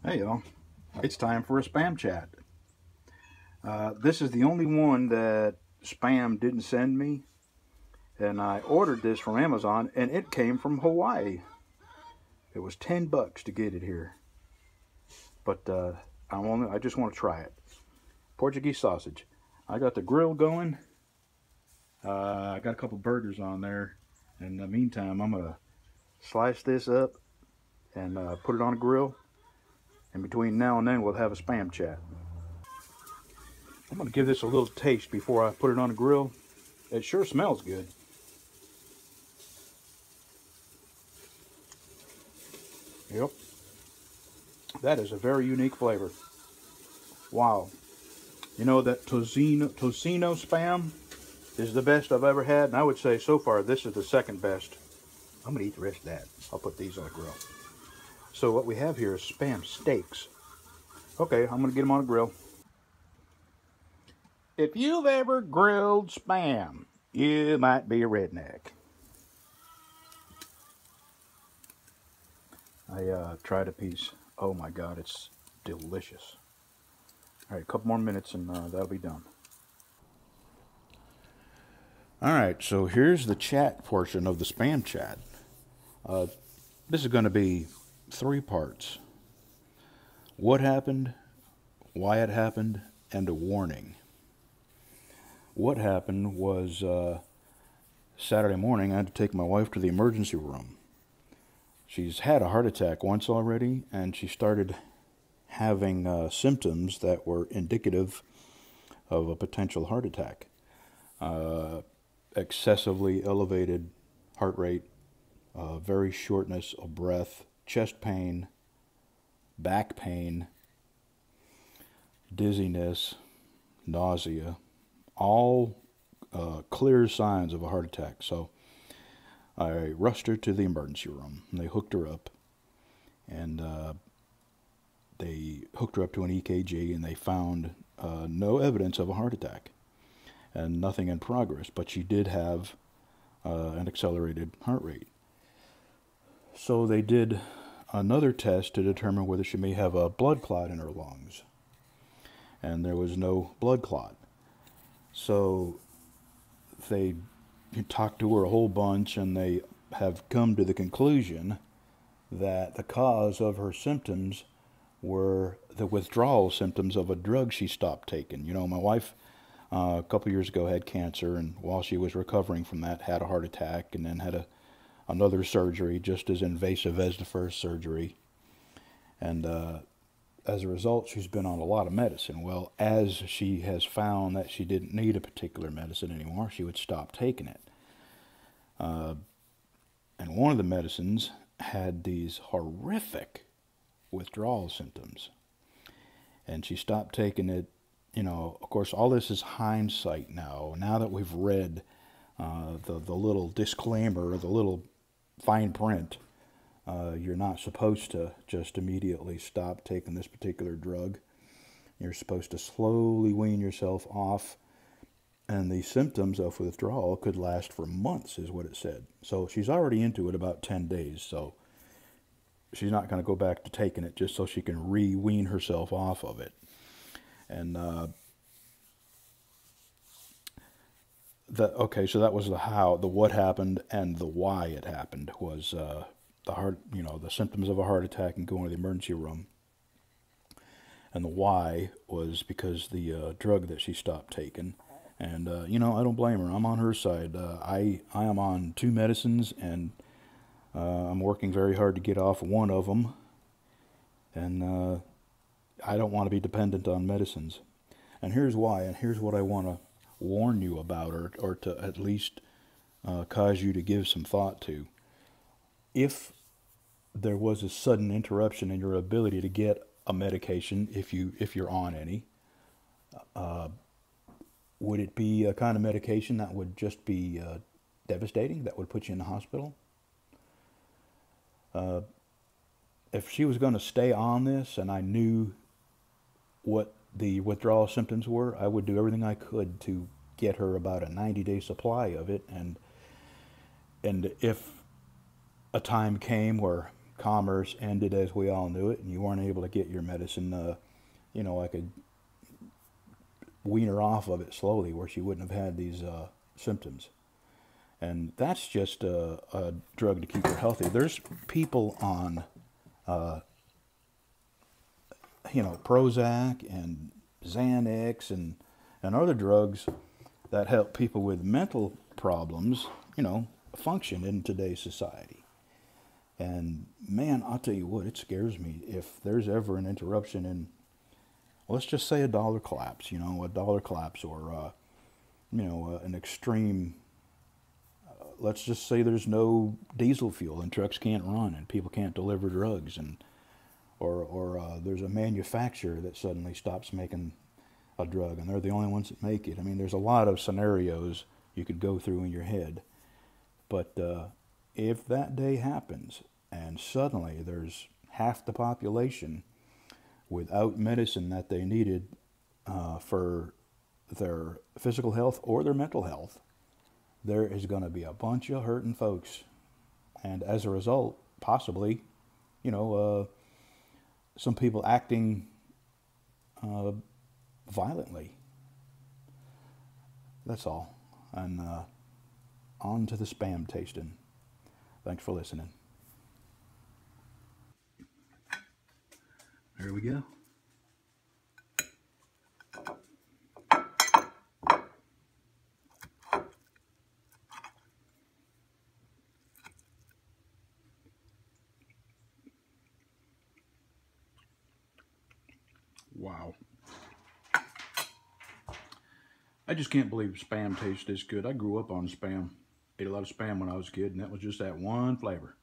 Hey y'all, it's time for a spam chat. This is the only one that spam didn't send me, and I ordered this from Amazon, and it came from Hawaii. It was $10 to get it here, but I just want to try it. Portuguese sausage. I got the grill going. I got a couple burgers on there. In the meantime, I'm gonna slice this up and put it on a grill. And between now and then, we'll have a spam chat. I'm gonna give this a little taste before I put it on a grill. It sure smells good. Yep, that is a very unique flavor. Wow. You know that tocino spam is the best I've ever had, and I would say so far this is the second best. I'm gonna eat the rest of that. I'll put these on the grill. So what we have here is spam steaks. Okay, I'm gonna get them on a grill. If you've ever grilled spam, you might be a redneck. I tried a piece. Oh my God, it's delicious. All right, a couple more minutes and that'll be done. All right, so here's the chat portion of the spam chat. Uh, this is going to be three parts: what happened, why it happened, and a warning. What happened was Saturday morning, I had to take my wife to the emergency room. She's had a heart attack once already, and she started having symptoms that were indicative of a potential heart attack. Uh, Excessively elevated heart rate, very shortness of breath, chest pain, back pain, dizziness, nausea, all clear signs of a heart attack. So I rushed her to the emergency room, and they hooked her up, and they hooked her up to an EKG, and they found no evidence of a heart attack and nothing in progress, but she did have an accelerated heart rate. So they did another test to determine whether she may have a blood clot in her lungs, and there was no blood clot. So they talked to her a whole bunch, and they have come to the conclusion that the cause of her symptoms were the withdrawal symptoms of a drug she stopped taking. You know, my wife a couple years ago had cancer, and while she was recovering from that, had a heart attack, and then had another surgery just as invasive as the first surgery. And as a result, she's been on a lot of medicine. Well, as she has found that she didn't need a particular medicine anymore, she would stop taking it. And one of the medicines had these horrific withdrawal symptoms. And she stopped taking it. You know, of course, all this is hindsight now. Now that we've read the little disclaimer, the little fine print, you're not supposed to just immediately stop taking this particular drug. You're supposed to slowly wean yourself off, and the symptoms of withdrawal could last for months, is what it said. So she's already into it about 10 days, so she's not going to go back to taking it just so she can re-wean herself off of it. And okay, so that was the how, the what happened, and the why it happened was the heart, the symptoms of a heart attack and going to the emergency room. And the why was because the drug that she stopped taking. And I don't blame her. I'm on her side. I am on two medicines, and I'm working very hard to get off one of them. And I don't want to be dependent on medicines. And here's why, and here's what I want to warn you about, or to at least cause you to give some thought to. If there was a sudden interruption in your ability to get a medication, if you're on any, would it be a kind of medication that would just be devastating, that would put you in the hospital? If she was going to stay on this, and I knew what the withdrawal symptoms were, I would do everything I could to get her about a 90-day supply of it. And if a time came where commerce ended as we all knew it, and you weren't able to get your medicine, like a wean her off of it slowly where she wouldn't have had these symptoms. And that's just a drug to keep her healthy. There's people on, Prozac and Xanax and other drugs that help people with mental problems, function in today's society. And man, I'll tell you what, it scares me if there's ever an interruption in, let's just say a dollar collapse, or, an extreme, let's just say there's no diesel fuel and trucks can't run and people can't deliver drugs, or there's a manufacturer that suddenly stops making a drug and they're the only ones that make it. I mean, there's a lot of scenarios you could go through in your head. But if that day happens and suddenly there's half the population without medicine that they needed for their physical health or their mental health, there is going to be a bunch of hurting folks. And as a result, possibly, some people acting violently. That's all. And on to the spam tasting. Thanks for listening. There we go. Wow. I just can't believe spam tastes this good. I grew up on spam. Ate a lot of spam when I was a kid, and that was just that one flavor.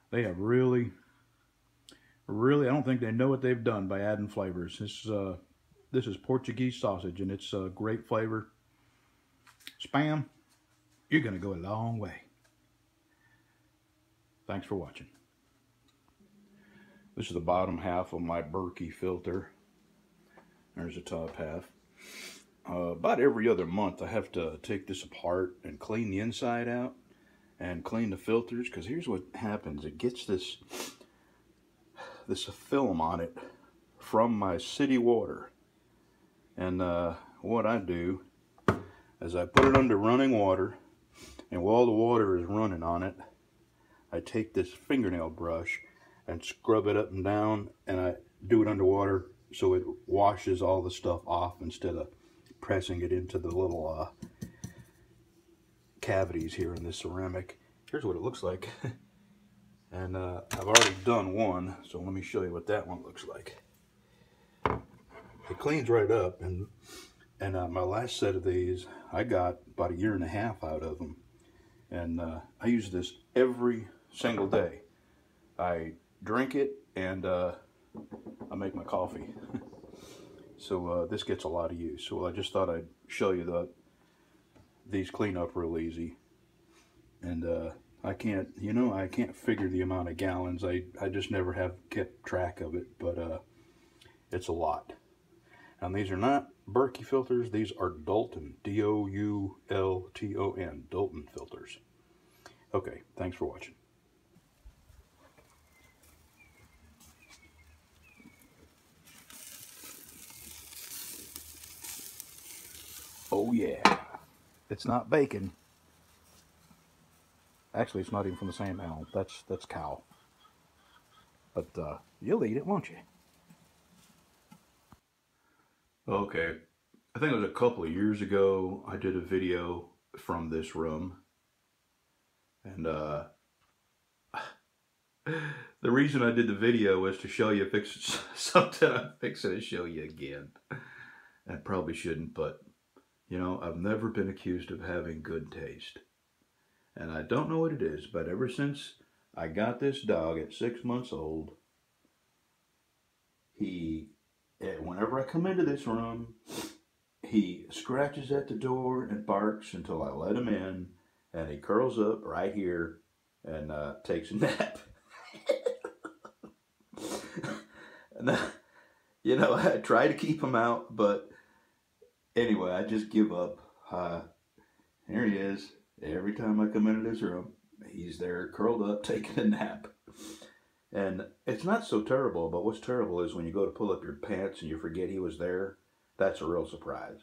They have really, I don't think they know what they've done by adding flavors. This is Portuguese sausage, and it's a great flavor. Spam, you're going to go a long way. Thanks for watching. This is the bottom half of my Berkey filter. There's the top half. About every other month I have to take this apart and clean the inside out and clean the filters, because here's what happens. It gets this film on it from my city water. And what I do is I put it under running water, and while the water is running on it, I take this fingernail brush and scrub it up and down, and I do it underwater so it washes all the stuff off instead of pressing it into the little cavities here in this ceramic. Here's what it looks like. And I've already done one, so let me show you what that one looks like. It cleans right up, and my last set of these, I got about 1.5 years out of them. And I use this every single day. I drink it, and I make my coffee. So this gets a lot of use. So I just thought I'd show you these clean up real easy. And I can't figure the amount of gallons. I just never have kept track of it, but it's a lot. And these are not Berkey filters. These are Doulton, D-O-U-L-T-O-N, Doulton filters. Okay, thanks for watching. Oh yeah, it's not bacon. Actually, it's not even from the same animal. That's cow. But you'll eat it, won't you? Okay, I think it was a couple of years ago I did a video from this room. And the reason I did the video was to show you something I'm fixing to show you again. I probably shouldn't, but I've never been accused of having good taste. And I don't know what it is, but ever since I got this dog at 6 months old, whenever I come into this room, he scratches at the door and barks until I let him in, and he curls up right here and takes a nap. And I try to keep him out, but anyway, I just give up. Here he is. Every time I come into this room, he's there curled up taking a nap. And it's not so terrible, but what's terrible is when you go to pull up your pants and you forget he was there. That's a real surprise.